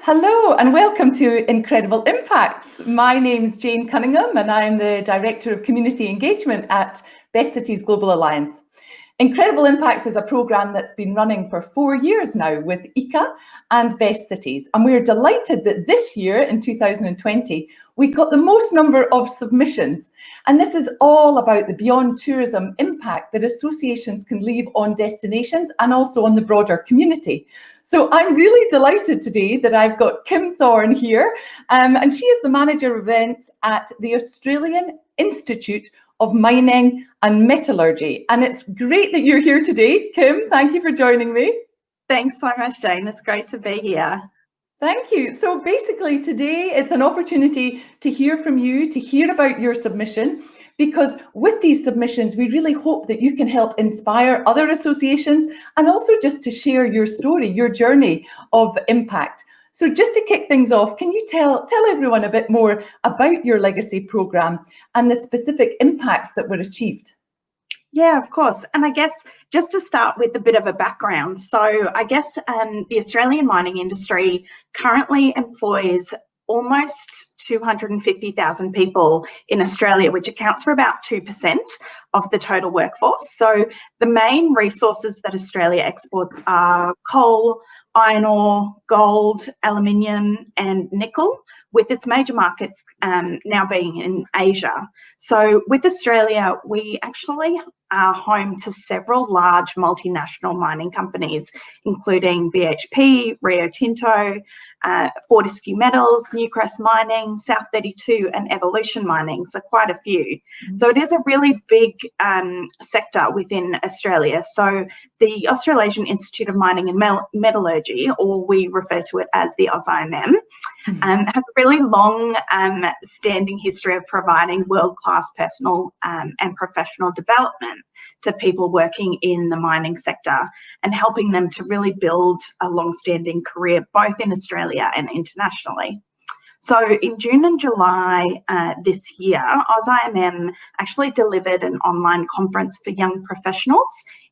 Hello and welcome to Incredible Impacts. My name's Jane Cunningham and I'm the Director of Community Engagement at Best Cities Global Alliance. Incredible Impacts is a programme that's been running for 4 years now with ICA and Best Cities, and we're delighted that this year, in 2020, we got the most number of submissions. And this is all about the beyond tourism impact that associations can leave on destinations and also on the broader community. So I'm really delighted today that I've got Kim Thorne here, and she is the Manager of Events at the Australian Institute of Mining and Metallurgy. And it's great that you're here today. Kim, thank you for joining me. Thanks so much, Jane. It's great to be here. Thank you. So basically today it's an opportunity to hear from you, to hear about your submission, because with these submissions, we really hope that you can help inspire other associations and also just to share your story, your journey of impact. So just to kick things off, can you tell everyone a bit more about your legacy programme and the specific impacts that were achieved? Yeah, of course. And I guess just to start with a bit of a background. So I guess the Australian mining industry currently employs almost 250,000 people in Australia, which accounts for about 2% of the total workforce. So the main resources that Australia exports are coal, iron ore, gold, aluminium and nickel, with its major markets now being in Asia. So with Australia, we actually are home to several large multinational mining companies, including BHP, Rio Tinto, Fortescue Metals, Newcrest Mining, South 32 and Evolution Mining, so quite a few. Mm-hmm. So it is a really big sector within Australia. So the Australasian Institute of Mining and Metallurgy, or we refer to it as the AusIMM, has a really long standing history of providing world-class personal and professional development to people working in the mining sector and helping them to really build a long-standing career both in Australia and internationally. So in June and July this year, AusIMM actually delivered an online conference for young professionals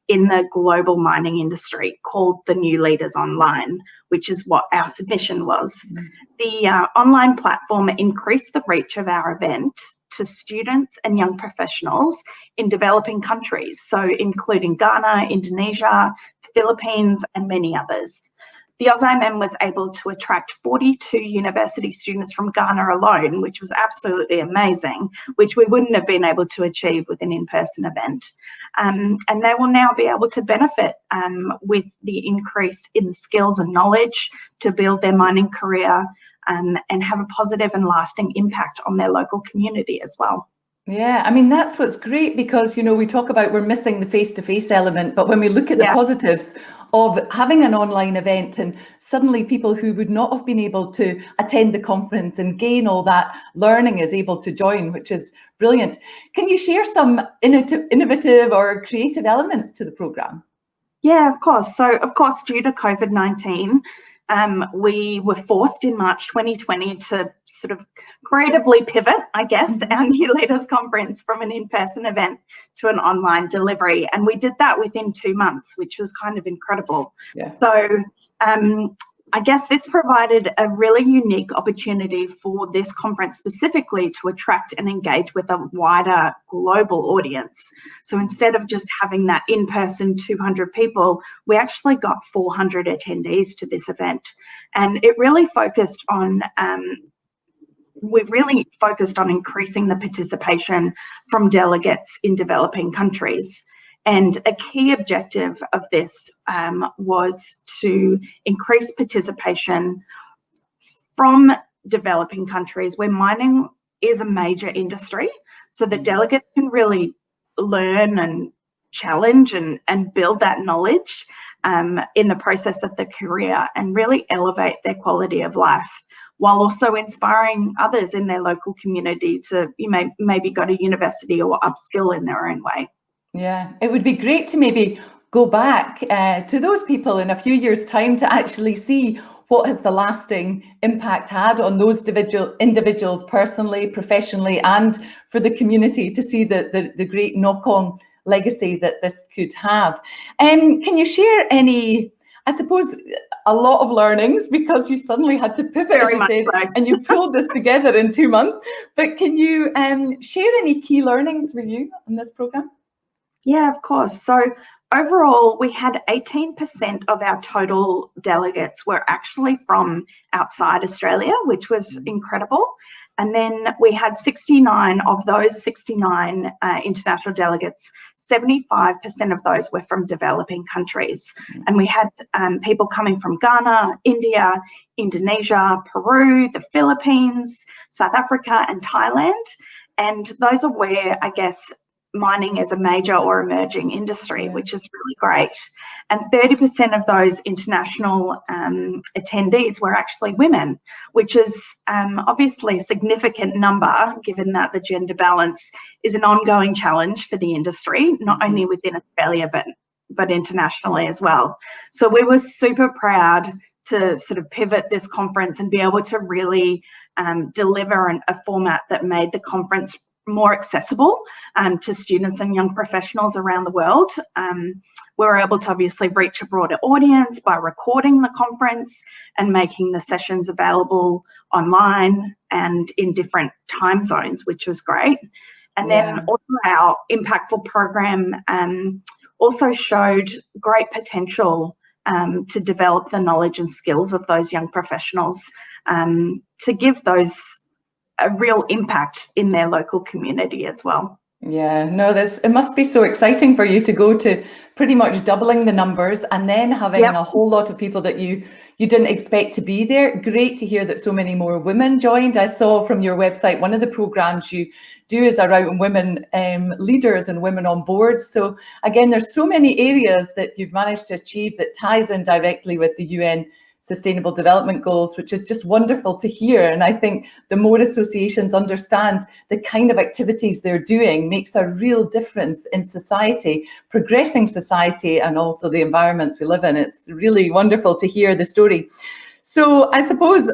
in the global mining industry called the New Leaders Online, which is what our submission was. Mm-hmm. The online platform increased the reach of our event to students and young professionals in developing countries, so including Ghana, Indonesia, Philippines, and many others. The AusIMM was able to attract 42 university students from Ghana alone, which was absolutely amazing, which we wouldn't have been able to achieve with an in-person event. And they will now be able to benefit with the increase in skills and knowledge to build their mining career and have a positive and lasting impact on their local community as well. Yeah, I mean, that's what's great because, you know, we talk about we're missing the face-to-face element, but when we look at the positives of having an online event and suddenly people who would not have been able to attend the conference and gain all that learning is able to join, which is brilliant. Can you share some innovative or creative elements to the programme? Yeah, of course. So, of course, due to COVID-19, we were forced in March 2020 to sort of creatively pivot, I guess, our New Leaders Conference from an in-person event to an online delivery. And we did that within 2 months, which was kind of incredible. Yeah. So I guess this provided a really unique opportunity for this conference specifically to attract and engage with a wider global audience. So instead of just having that in-person 200 people, we actually got 400 attendees to this event. And it really focused on, we've really focused on increasing the participation from delegates in developing countries. And a key objective of this was to increase participation from developing countries where mining is a major industry, so that delegates can really learn and challenge and build that knowledge in the process of their career and really elevate their quality of life, while also inspiring others in their local community to maybe go to university or upskill in their own way. Yeah, it would be great to maybe go back to those people in a few years' time to actually see what has the lasting impact had on those individuals personally, professionally, and for the community to see the great knock-on legacy that this could have. Can you share any I suppose a lot of learnings because you suddenly had to pivot, Very as you much said, so. and you pulled this together in 2 months. But can you share any key learnings with you in this program? Yeah, of course. So overall, we had 18% of our total delegates were actually from outside Australia, which was incredible. And then we had 69 of those 69 international delegates, 75% of those were from developing countries. And we had people coming from Ghana, India, Indonesia, Peru, the Philippines, South Africa, and Thailand. And those are where, I guess, mining is a major or emerging industry, which is really great. And 30% of those international attendees were actually women, which is obviously a significant number, given that the gender balance is an ongoing challenge for the industry, not only within Australia, but internationally as well. So we were super proud to sort of pivot this conference and be able to really deliver a format that made the conference more accessible to students and young professionals around the world. We were able to obviously reach a broader audience by recording the conference and making the sessions available online and in different time zones, which was great. And then also our impactful program also showed great potential to develop the knowledge and skills of those young professionals, to give those a real impact in their local community as well. Yeah, no, it must be so exciting for you to go to pretty much doubling the numbers and then having a whole lot of people that you didn't expect to be there. Great to hear that so many more women joined. I saw from your website, one of the programs you do is around women leaders and women on boards. So again, there's so many areas that you've managed to achieve that ties in directly with the UN Sustainable Development Goals, which is just wonderful to hear. And I think the more associations understand the kind of activities they're doing makes a real difference in society, progressing society, and also the environments we live in. It's really wonderful to hear the story. So I suppose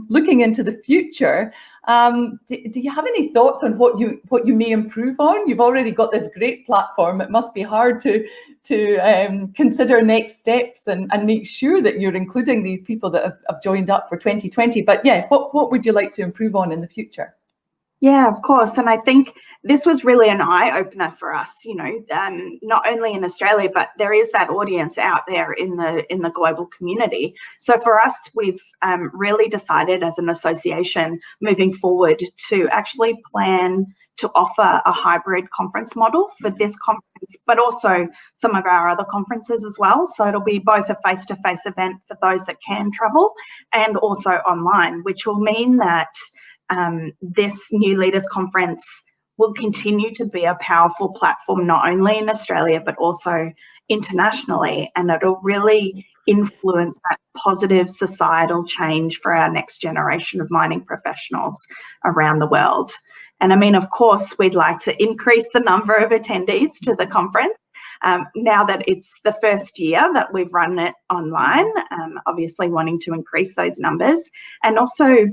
looking into the future, do you have any thoughts on what you may improve on? You've already got this great platform. It must be hard to consider next steps and make sure that you're including these people that have joined up for 2020. But yeah, what would you like to improve on in the future? Yeah, of course. And I think this was really an eye-opener for us, you know, not only in Australia, but there is that audience out there in the global community. So for us, we've really decided as an association moving forward to actually plan to offer a hybrid conference model for this conference, but also some of our other conferences as well. So it'll be both a face-to-face event for those that can travel and also online, which will mean that this New Leaders Conference will continue to be a powerful platform, not only in Australia, but also internationally. And it'll really influence that positive societal change for our next generation of mining professionals around the world. And I mean, of course, we'd like to increase the number of attendees to the conference. Now that it's the first year that we've run it online, obviously wanting to increase those numbers, and also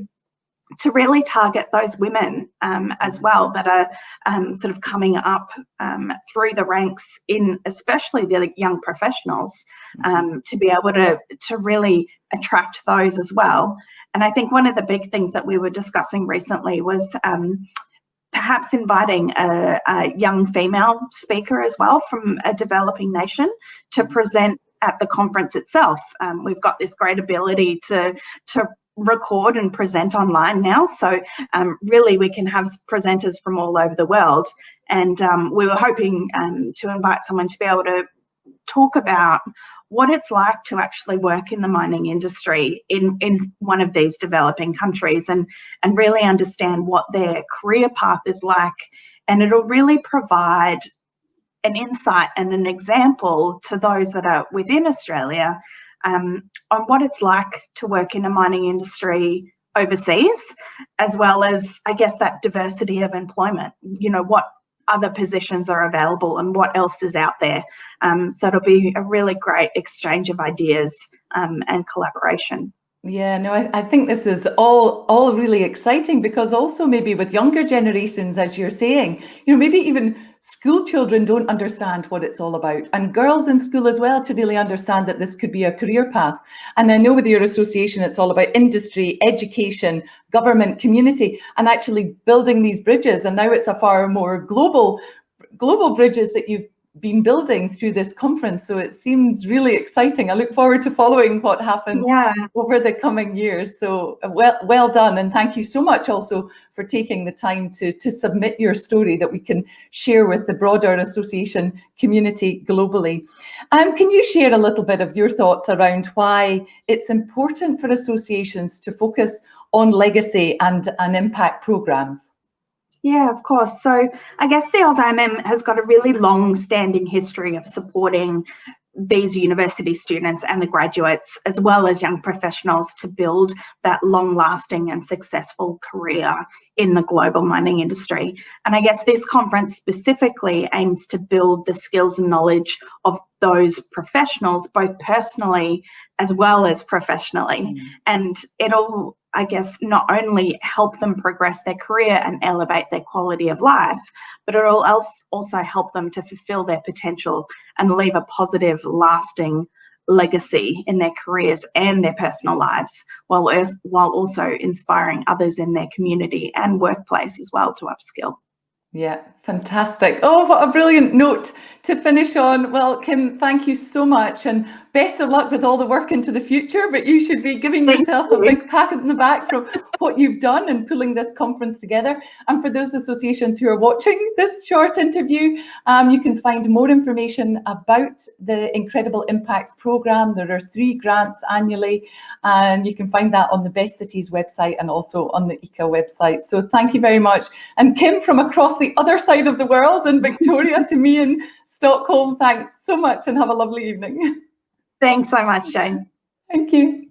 to really target those women as well that are sort of coming up through the ranks in especially the young professionals, to be able to really attract those as well. And I think one of the big things that we were discussing recently was perhaps inviting a young female speaker as well from a developing nation to present at the conference itself. We've got this great ability to record and present online now, so really we can have presenters from all over the world, and we were hoping to invite someone to be able to talk about what it's like to actually work in the mining industry in one of these developing countries, and really understand what their career path is like. And it'll really provide an insight and an example to those that are within Australia on what it's like to work in a mining industry overseas, as well as, I guess, that diversity of employment, you know, what other positions are available and what else is out there. So it'll be a really great exchange of ideas and collaboration. Yeah, no, I think this is all really exciting, because also maybe with younger generations, as you're saying, maybe even school children don't understand what it's all about, and girls in school as well, to really understand that this could be a career path. And I know with your association, it's all about industry, education, government, community, and actually building these bridges. And now it's a far more global bridges that you've been building through this conference. So it seems really exciting. I look forward to following what happens over the coming years. So well done. And thank you so much also for taking the time to submit your story that we can share with the broader association community globally. Can you share a little bit of your thoughts around why it's important for associations to focus on legacy and impact programs? Yeah, of course. So I guess the LDIMM has got a really long-standing history of supporting these university students and the graduates, as well as young professionals, to build that long-lasting and successful career in the global mining industry. And I guess this conference specifically aims to build the skills and knowledge of those professionals, both personally as well as professionally. And it'll, I guess, not only help them progress their career and elevate their quality of life, but it'll also help them to fulfill their potential and leave a positive, lasting legacy in their careers and their personal lives, while also inspiring others in their community and workplace as well to upskill. Yeah, fantastic. Oh, what a brilliant note to finish on. Well, Kim, thank you so much, and best of luck with all the work into the future, but you should be giving yourself a big pat on the back for what you've done in pulling this conference together. And for those associations who are watching this short interview, you can find more information about the Incredible Impacts programme. There are 3 grants annually, and you can find that on the Best Cities website and also on the ICA website. So thank you very much. And Kim, from across the other side of the world in Victoria to me in Stockholm, thanks so much and have a lovely evening. Thanks so much, Jane. Thank you.